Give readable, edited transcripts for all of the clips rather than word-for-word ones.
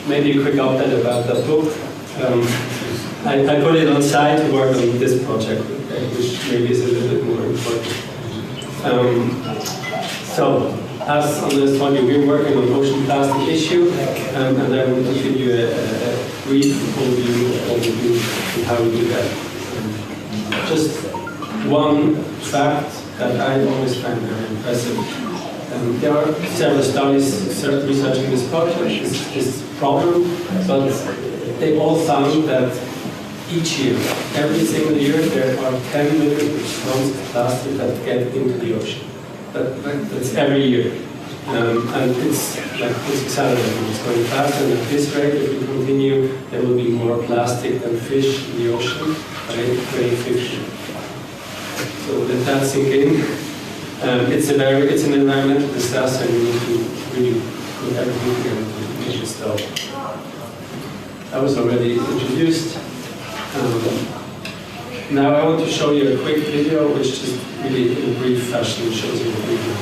maybe a quick update about that book. I put it on side to work on this project, which maybe is a little bit more important. So, as Andres told you, we're working on ocean plastic issue, and I will give you a brief overview of how we do that. Just one fact that I always find very impressive. There are several studies researching this project, this problem, but they all found that each year, every single year, there are 10 million tons of plastic that get into the ocean. That's every year. And it's accelerating, it's going faster, and at this rate, if we continue, there will be more plastic than fish in the ocean by 2050. So let that sink in. It's an environmental disaster, and we need to really put everything together to make it stop. That was already introduced. Now I want to show you a quick video, which just really in a brief fashion shows you what we do.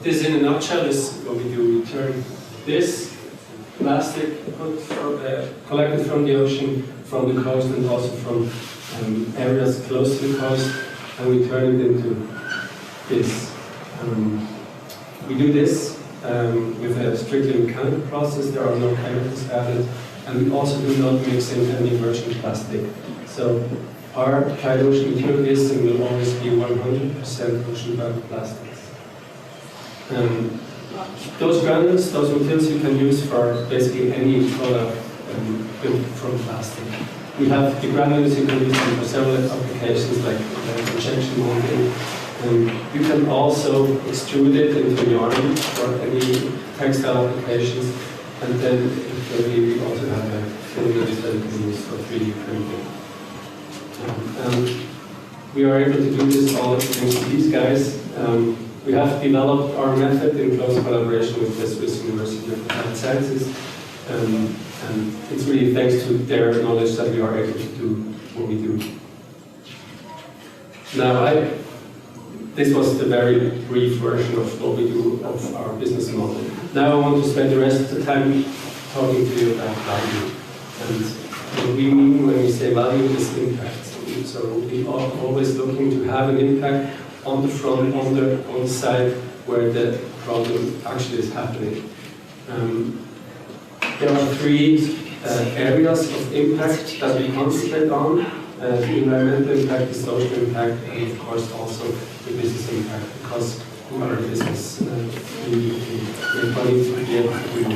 This, in a nutshell, is what we do. We turn this plastic collected from the ocean, from the coast, and also from areas close to the coast, and we turn it into this. We do this with a strictly mechanical process. There are no chemicals added, and we also do not mix in any virgin plastic. So our applied ocean material is and will always be 100% ocean-bound plastics. Those granules, those materials you can use for basically any product built from plastic. We have the granules you can use for several applications like injection molding. You can also extrude it into yarn for any textile applications. And then we also have a filament that we can use for 3D printing. We are able to do this all thanks to these guys. We have developed our method in close collaboration with the Swiss University of Applied Sciences, and it's really thanks to their knowledge that we are able to do what we do. Now, this was the very brief version of what we do, of our business model. Now I want to spend the rest of the time talking to you about value. And what we mean when we say value is impact. So we are always looking to have an impact on the front, on the side where the problem actually is happening. There are three areas of impact that we concentrate on. The environmental impact, the social impact, and of course also the business impact, because our business. We make money to be able to do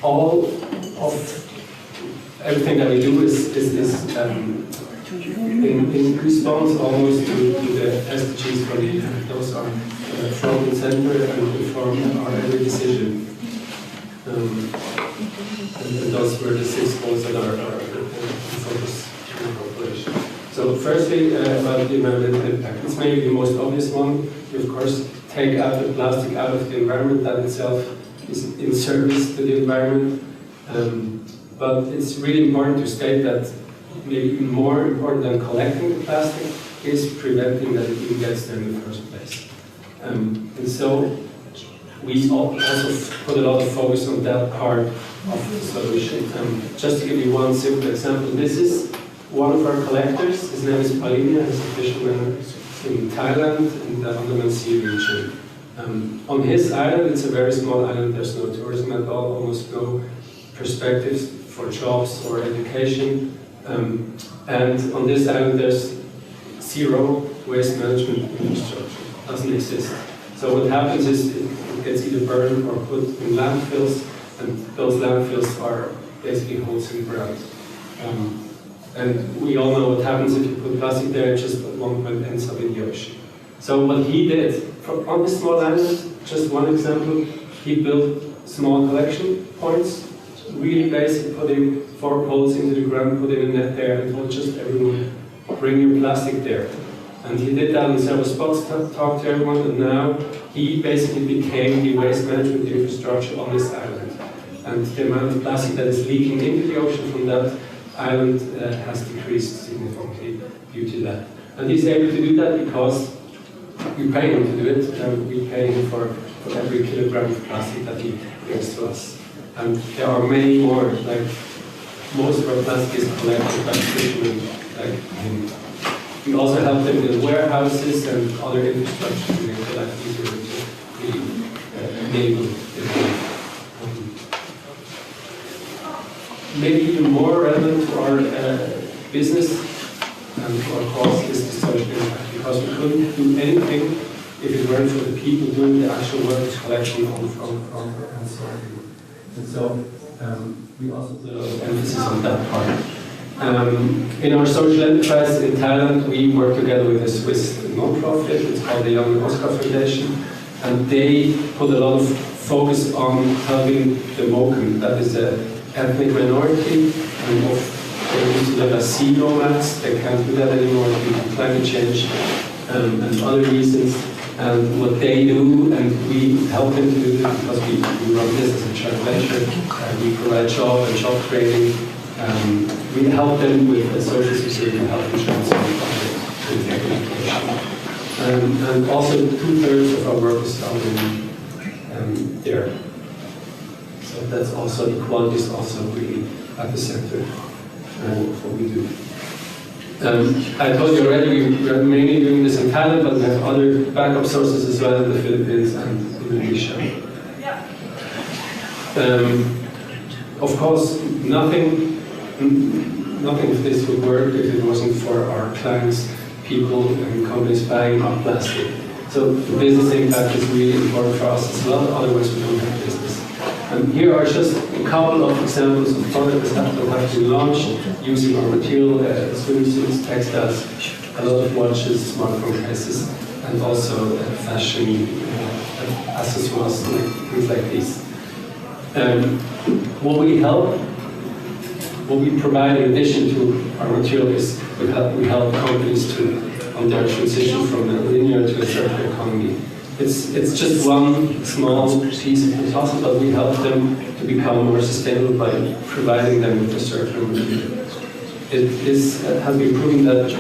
all of everything that we do is in response almost to the SDGs for the those are front and center and inform our every decision. And those were the 6 goals that are focus in the corporation. So firstly, about the environmental impact. It's maybe the most obvious one. We of course take out the plastic out of the environment. That itself is in service to the environment. But it's really important to state that maybe even more important than collecting the plastic is preventing that it even gets there in the first place. And so we also put a lot of focus on that part of the solution. Just to give you one simple example, this is one of our collectors. His name is Uppliger. He's a fisherman in Thailand in the Andaman Sea region. On his island, it's a very small island. There's no tourism at all, almost no perspectives for jobs or education. And on this island, there's zero waste management infrastructure. It doesn't exist. So what happens is it gets either burned or put in landfills, and those landfills are basically holes in the ground. And we all know what happens if you put plastic there, it just at one point ends up in the ocean. So what he did, on this small island, just one example, he built small collection points, really basic, putting 4 poles into the ground, putting a net there, and told just everyone, bring your plastic there. And he did that in several spots, talked to everyone, and now he basically became the waste management infrastructure on this island. And the amount of plastic that is leaking into the ocean from that island has decreased significantly due to that. And he's able to do that because we pay him to do it, and we pay him for every kilogram of plastic that he brings to us. And there are many more, like most of our plastic is collected by fishermen like him. We also help them with warehouses and other infrastructure to make their life easier to enable it. Maybe even more relevant to our business and to our cause is the social impact, because we couldn't do anything if it weren't for the people doing the actual work of collection on and sorting. And so we also put a lot of emphasis on that part. In our social enterprise in Thailand, we work together with a Swiss non-profit. It's called the Young Oscar Foundation, and they put a lot of focus on helping the Moken, that is an ethnic minority, and they used to live as sea nomads. They can't do that anymore due to climate change and other reasons. And what they do, and we help them to do this because we run this as a joint venture. We provide job and job training. We help them with the social security, health insurance, and education. And also 2/3 of our work is done in there. So that's also, equality is also really at the center of what we do. I told you already, we are mainly doing this in Thailand, but we have other backup sources as well in the Philippines and Indonesia. Of course, nothing of this would work if it wasn't for our clients, people and companies buying our plastic. So the business impact is really important for us as well, otherwise we don't have business. And here are just a couple of examples of products that have been launched using our material, swimsuits, textiles, a lot of watches, smartphone cases, and also fashion accessories, things like these. What we provide in addition to our material is we help companies on their transition from a linear to a circular economy. It's just one small piece of the puzzle, but we help them to become more sustainable by providing them with a circular material. It has been proven that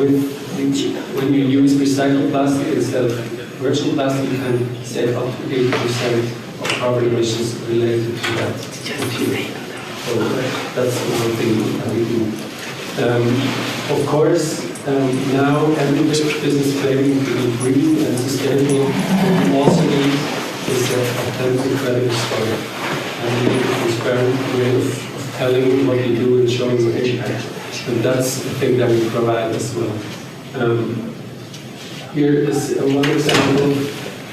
when you use recycled plastic instead of virgin plastic, you can save up to 80% of carbon emissions related to that material. So that's one thing that we do. Of course, now every business claiming to be green and sustainable, what we also need is an authentic, credible story. And we need a transparent way of telling what we do and showing the impact. And that's the thing that we provide as well. Here is one example.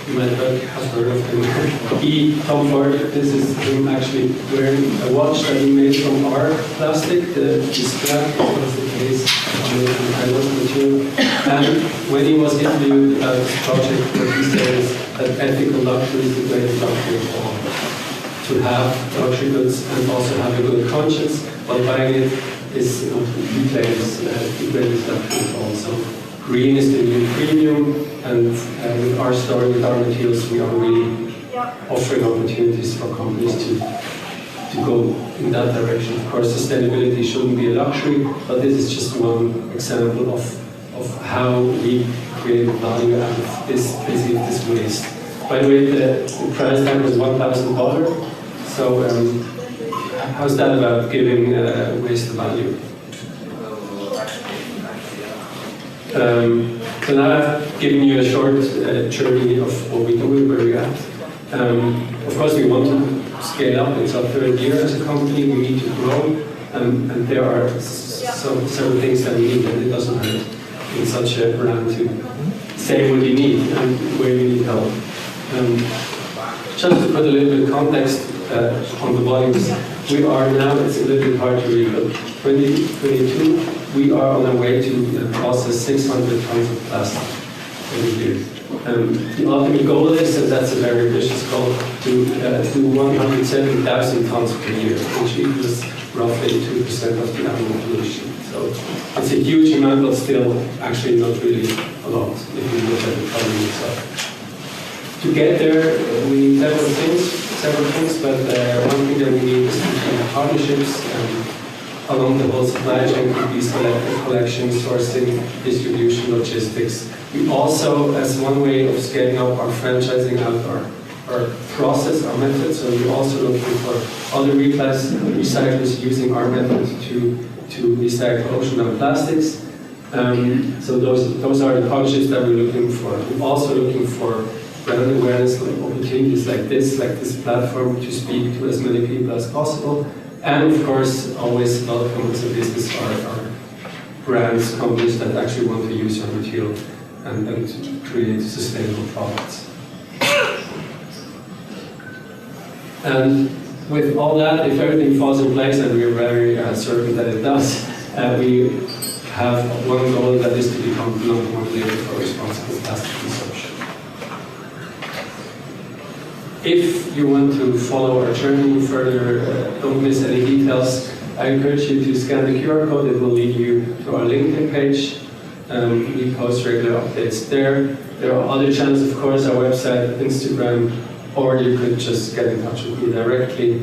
You might have heard of him. Tom Ford. This is him actually wearing a watch that he made from our plastic. The strap was the case on the material. And when he was interviewed about this project, what he said is that ethical luxury is the greatest luxury of all. To have luxury goods and also have a good conscience while buying it is, he claims, the greatest luxury of all. So green is the new premium, and with our story, with our materials, we are really offering opportunities for companies to go in that direction. Of course, sustainability shouldn't be a luxury, but this is just one example of how we create value out of this waste. By the way, the price tag was $1,000. So how's that about giving waste value? So now I've given you a short journey of what we do and where we're at. Of course, we want to scale up. It's our third year as a company. We need to grow, and there are several things that we need, and it doesn't hurt in such a brand to say what you need and where you need help. Just to put a little bit of context on the volumes, we are now, it's a little bit hard to read, but 2022, we are on our way to process 600 tons of plastic every year. The ultimate goal is, and that's a very ambitious goal, to do 170,000 tons per year, which equals roughly 2% of the annual pollution. So it's a huge amount, but still actually not really a lot if you look at the problem itself. To get there, we need several things, but one thing that we need is to have partnerships along the whole supply chain. Could be selective collection, sourcing, distribution, logistics. We also, as one way of scaling up, are franchising out our process, our method. So we're also looking for other recyclers using our method to recycle ocean-bound plastics. So those are the partnerships that we're looking for. We're also looking for brand awareness, like opportunities like this platform to speak to as many people as possible. And of course, always welcome as a business are brands, companies that actually want to use our material and create sustainable products. And with all that, if everything falls in place, and we are very certain that it does, we have one goal, that is to become the #1 leader for responsible plastic consumption. If you want to follow our journey further, don't miss any details, I encourage you to scan the QR code. It will lead you to our LinkedIn page. We post regular updates there. There are other channels, of course, our website, Instagram, or you could just get in touch with me directly.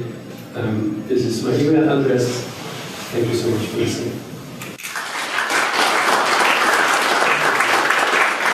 This is my email address. Thank you so much for listening.